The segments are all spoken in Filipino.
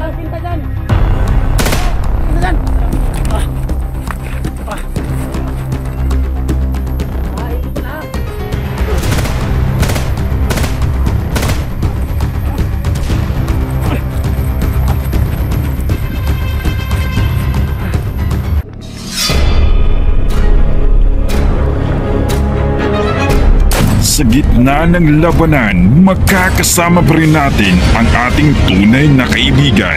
Pinta dyan! Pinta dyan! Ito na! Sa gitna ng labanan, makakasama pa rin natin ang ating tunay na kaibigan,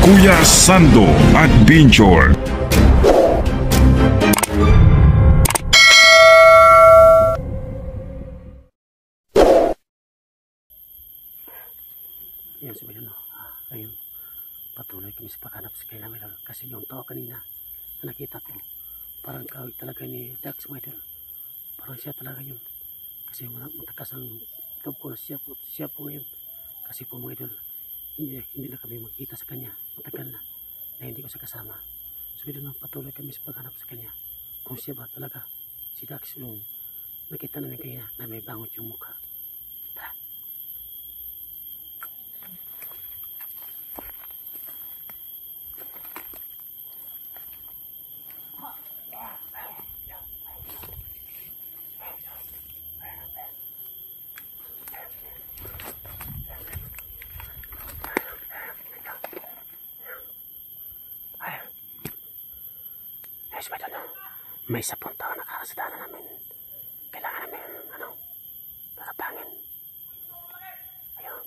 Kuya Sando at Binjor. Ayan si Melon, ayun, patuloy kami sa paghanap sa kay Melon kasi yung tao kanina na nakita ko, parang kawig talaga ni Dax mo idol. Parang siya talaga yun. Kasi matakas ang loob ko na siya po ngayon. Kasi po mga idol, hindi na kami magkita sa kanya. Matagal na hindi ko siya kasama. So bigla patuloy kami sa paghanap sa kanya. Kung siya ba talaga si Dax yung nakita namin kanya na may bangot yung mukha. Tara. May isa pong tao nakakasadanan namin. Kailangan namin, nakapangin. Ayun.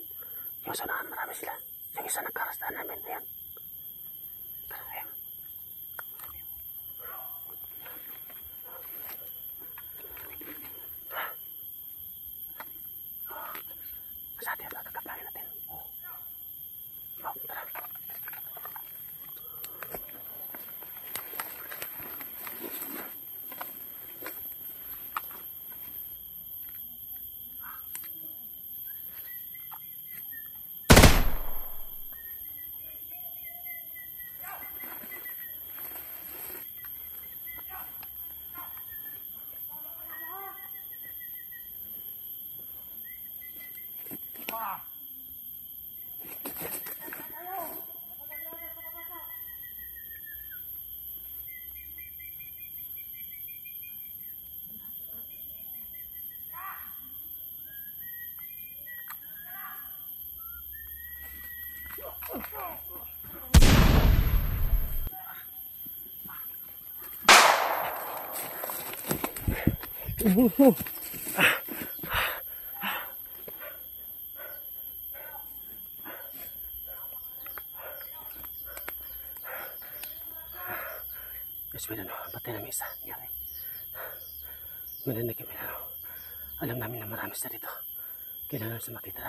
Yung sunahan marami sila. Yung isa nakakasadanan namin. Ayun. Tara, ayun. Sa atin, kakapangin natin. Tara. Yes, patay na may isa. Nangyari. Marinig kami na. Alam namin na marami sa dito. Kailangan sa makita.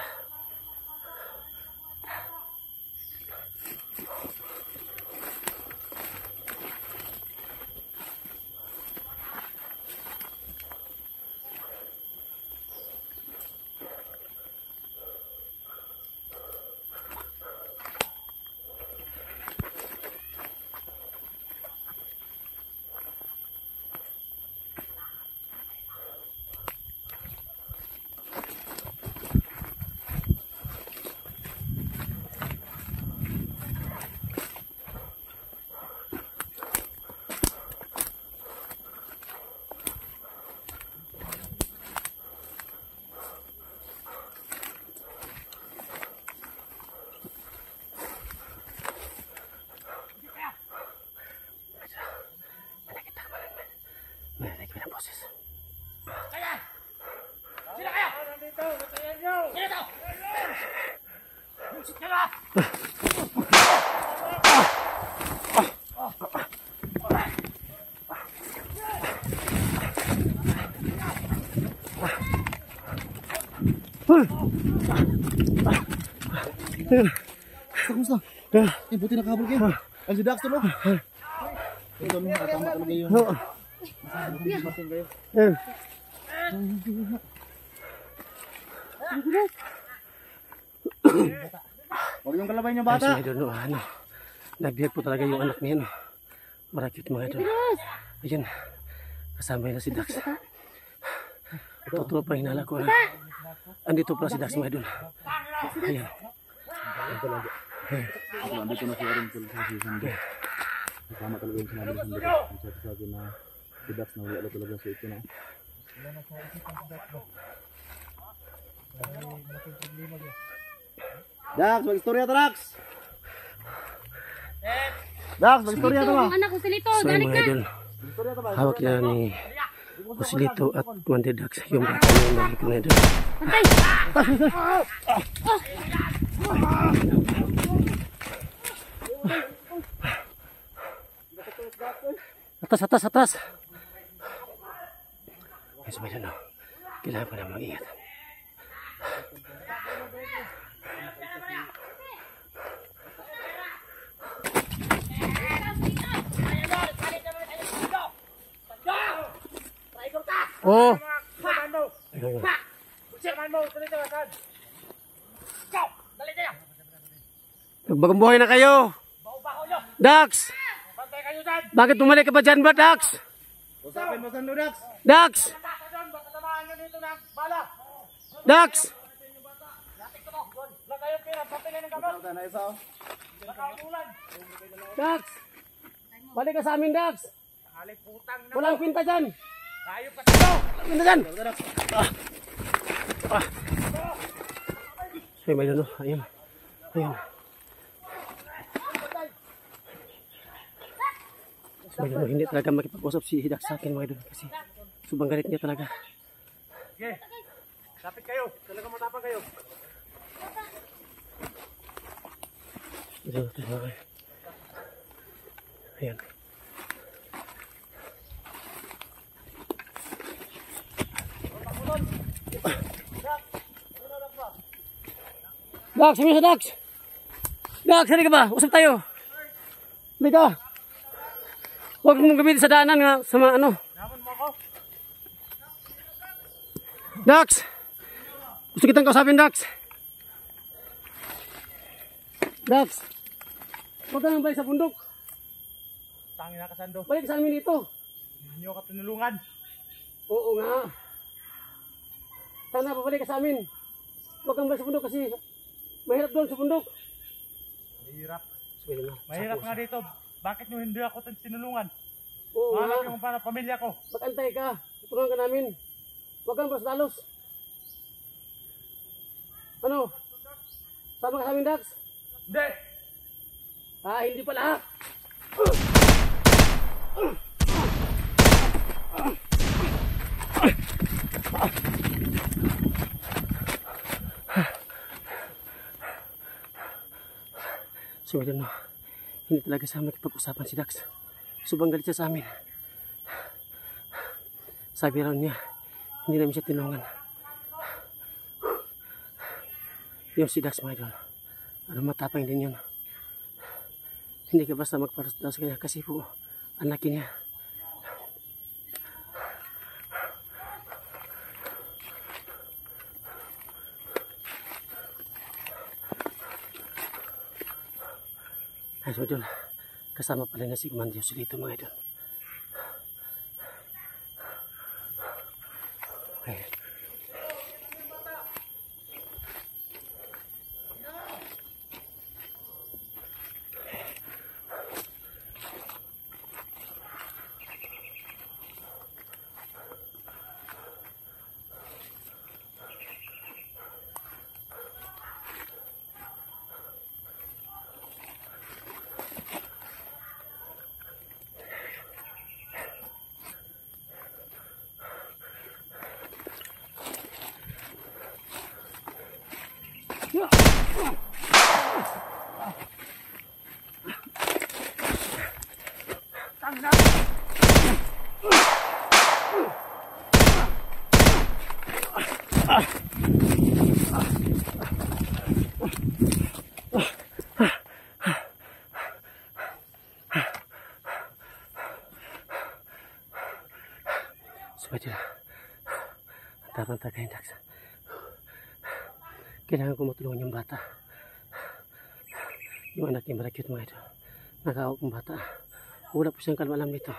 Marinig kami ng boses. Kaya! Sila kaya! Nandito! Natayan nyo! Sila to! Busit ka ba? Kamusta? Buti nakahabol kayo. Ang si Dax to, no? Ito nung tama talaga yun. Masin kayo. Huwag yung kalabay niyo bata. Ay, nagbiyak po talaga yung anak niya. Marakit mga idol. Ayun, kasama na si Dax. Totoo pa hinala ko. Andito pala si Dax mga idol. Ayan. Andito na si Aaron Paul sa si Sando. Tama talaga yung sinabi ni Sando. Ang sabi sa akin na si Dax na wala talaga sa ito na. Dax, mag-istorya to Dax! Dax, mag-istorya to ba? Anak ko silito, So dalik mga na. idol, hawak na ni Joselito at Wonder Dax yung bata niya na mga idol. Patay. Atas. Ay, sabay na, no. Kailangan pa na mag-ingat. Oh! Ayun. Nagbagong buhay na kayo! Dax! Bakit bumalik ka ba dyan ba, Dax? Usapin mo Sando Dax! Dax! Dax! Na isa oh. Dax! Balik ka sa amin, Dax! Walang kwinta dyan! Walang kwinta dyan! So, may ano, ayun. So, may ano, hindi talaga makipag-usap si Dax sa akin, mga idol, kasi subang galit niya talaga. Okay. Lapit kayo. Talaga matapang kayo. Ito, ayan. Dax, sino sa Dax? Dax, sali ka ba? Usap tayo. Sali ka. Huwag mong gamitin sa daanan nga sa mga ano. Naman mo ako. Dax! Gusto kitang kausapin, Dax. Dax! Huwag ka nang balik sa bundok. Tangin na ka, Sando. Balik sa amin dito. Hindi ka tinulungan. Oo nga. Sana babalik ka sa amin. Huwag kang balik sa bundok kasi mahirap doon sa bundok. Mahirap. Sige na. Mahirap nga dito. Bakit nyo hindi ako tinulungan? Oo Mahanap nga. yung para pamilya ko. Mag-antay ka. Tutulungan ka namin. Huwag kang basta-dalos. Ano? Sama ka sa amin, Dax? Hindi! Ah, hindi pala. So, I don't know. Hindi talaga sa makipag-usapan si Dax. Subang galit siya sa amin. Sabi raw niya, hindi namin siya tinulungan. Yung si Dax, mga idol. Ano, matapang din yun. Hindi ka basta magparasal sa kanya kasi po, anak niya. Ay, so idol, kasama pala na si Commander Joselito, mga idol. Okay. So, idol, ang tagay, Dax. Kailangan ko matulungan yung bata. Yung anak niya malakit, mga idol. Nag-aawak ng bata. Wala po siyang kalma alam nito.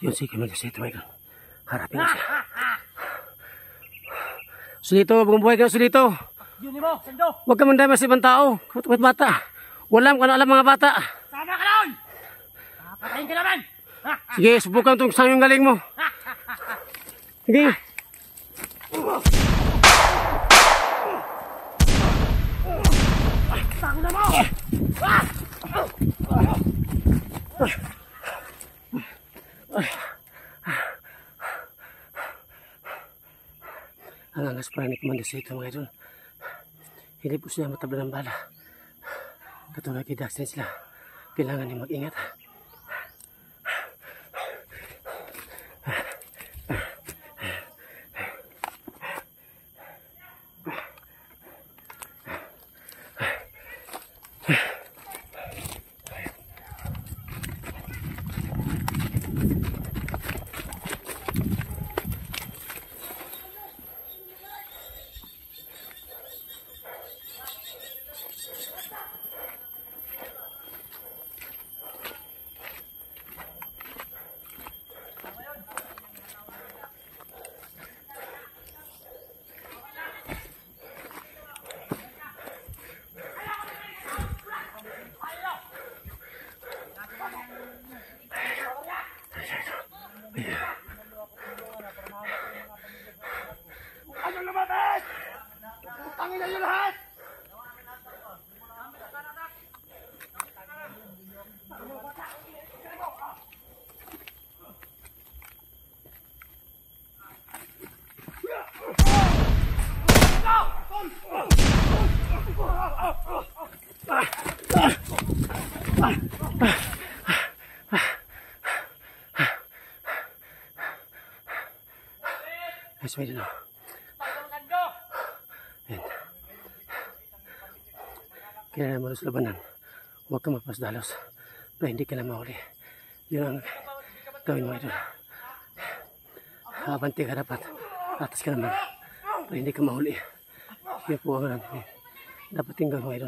Yun si Camilo Sulito, Michael. Harapin mo siya. Sulito, bumubuhay ka na, Sulito. Yun mo, Sando. Huwag ka mandama sa ibang tao. Kumat bata. Walang kung ano alam mga bata. Sama ka noon! Papatayin ka naman! Sige, subukan itong sang yung galing mo. Sige. Tako na mo! Ang angas pa rin ni Commander Sulito, mga idol. Hindi po sila matabla ng bala. Katulad kay Dax din sila. Kailangan niya mag-ingat. Ano lumabas? Tangin na nyo lahat! Ay, sorry na. Ayan. Kaya naman sa labanan, huwag ka mapasdalos para hindi ka na mahuli. Yun ang gawin mo ito. Abanti ka dapat. Atas ka naman para hindi ka mahuli. Yun po ang dapat yung gawin mo ito.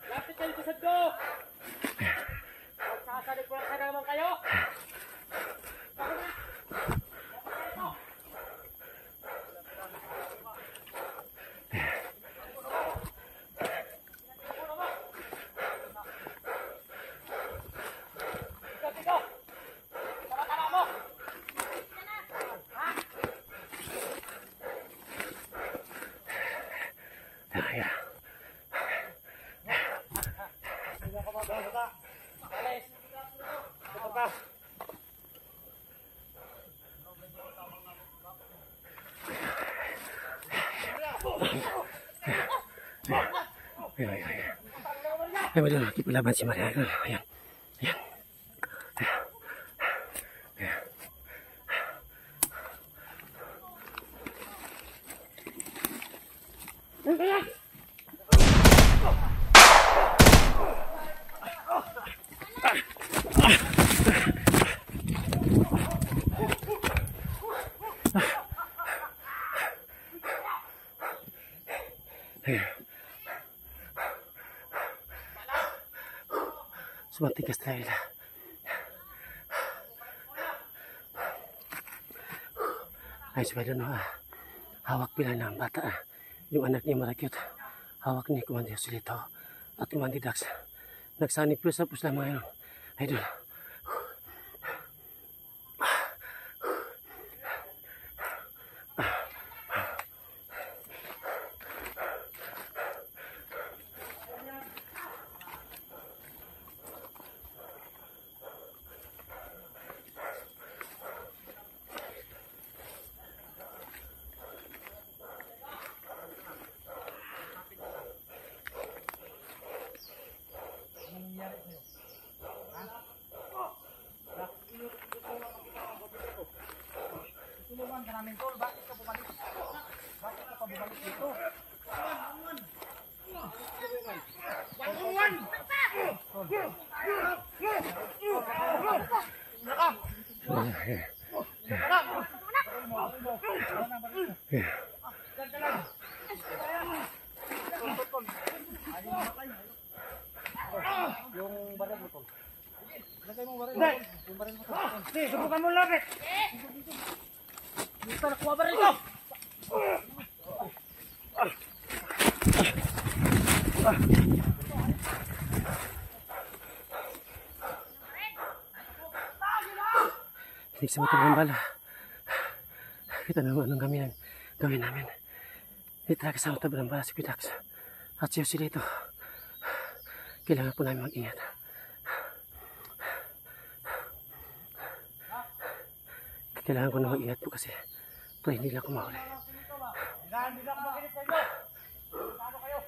Lapit kayo sa Sando! Sasalit ko lang ka naman kayo! Ay, madalo, nakipalaban si Maria. Ayan. Ayan. Sumantigas tayo nila. Ay, sabi na hawak pila ng bata. Yung anak ni Marakyot, hawak ni Commander Sulito at Commander Dax. Nagsanip plus na plus lang mga yun. Idol. namin, tol. Bakit ka bumalik? Bakit ka pa bumalik dito? Yung baril mo, tol. Lagay mo baril mo, tol. Yung baril mo, tol. Hindi, subukan mo lapit. Dito, nakuha baril ko. Hindi sa motor ng bala. Kita naman anong gawin namin. Hindi talaga sa motor ng bala si Kudax. At si Joselito. Kailangan po namin mag-ingat. Kailangan ko na mag-ingat po kasi para hindi lang ako mahuli. Hindi na ako makinig sa inyo. Ano kayo?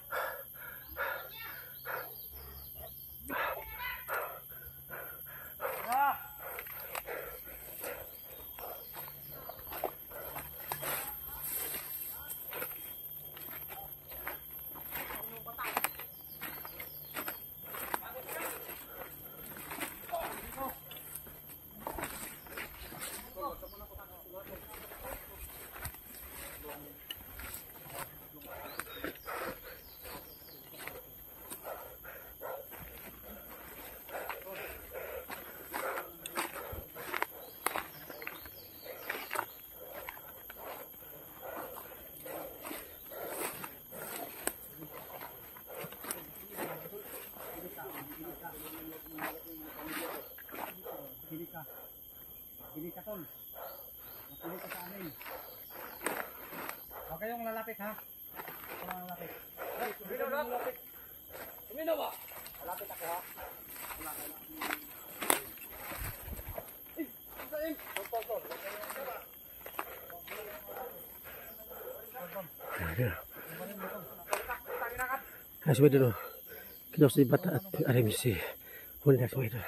Bili ka, tol. Magpili ka sa amin. Huwag kayong lalapit, ha? Huwag kayong lalapit. Tumino na! Tumino ba? Lalapit ako, ha? Ay, suwede no. Kita sa bata at arim si Kudax mo ito.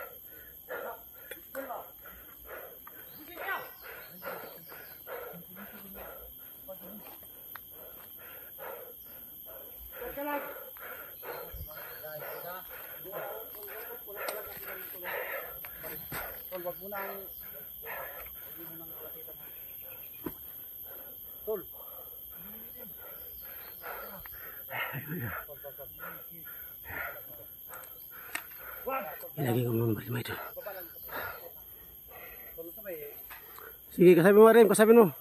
Tol, wag mo nang tol. Ilagay ko mga baril mo ito. Sige, kasabi mo Arim, kasabi mo.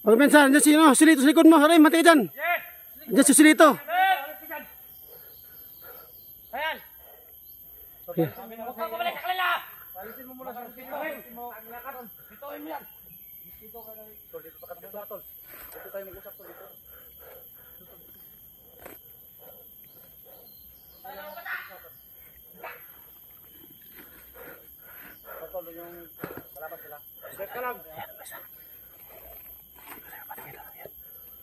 Pag pensa, andyan si Silito sa likod mo. Arim, mati ka dyan. Andyan si Silito. Ayan! Okay. Huwag ka pabalik sa kanila! Balisin mo muna sa dito. Balisin mo ang lakad. Ditoin mo yan. Dito ka na. Tol, dito pa ka na tol. Dito tayo mag-usap tol dito. Tol, yung kalaban sila. Set ka lang.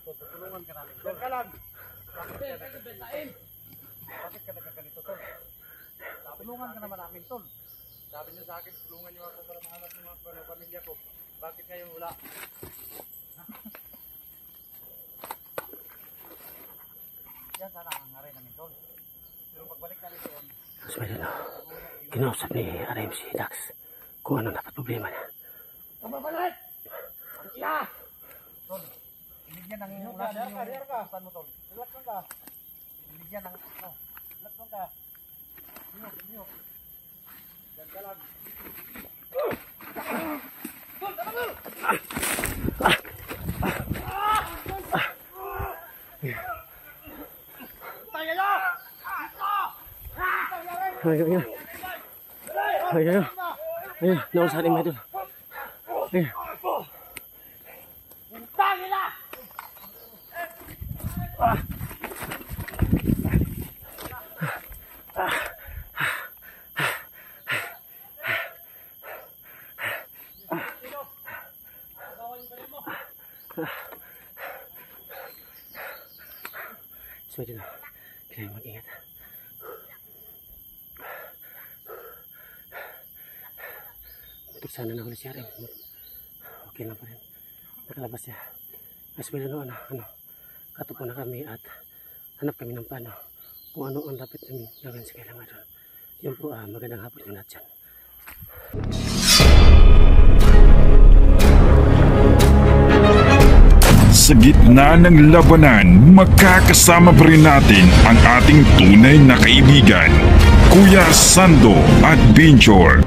Tol, tutulungan ka namin. Set ka lang. Bakit ka nagkaganito, tol? Tulungan ka naman namin, tol. Sabi niyo sa akin, tulungan niyo ako para mahanap ng mga pamilya ko. Bakit ngayon wala? Yan sana ang ngaray namin, tol. Pero pagbalik namin doon, Suwede no. Kinausap ni Arim si Dax kung ano dapat problema niya. Kamabalik! Ang ina! Tol, binigyan ng lahat yung upan mo, tol. Relax lang ka. Binigyan ng, relax lang ka. Binyo. Yan ka lang. Ayun, nausahan ni Madol. Ayun. Suwede na. Kailangan mag-ingat. Sana nahuli siya rin. Okay lang pa rin. nakalabas siya. Mas ano, katupo na kami at hanap kami ng plano kung ano ang dapat namin gawin sa kailangan doon. Yun po, magandang hapon yung lahat dyan. Sa gitna ng labanan, magkakasama pa rin natin ang ating tunay na kaibigan, Kuya Sando Adventure.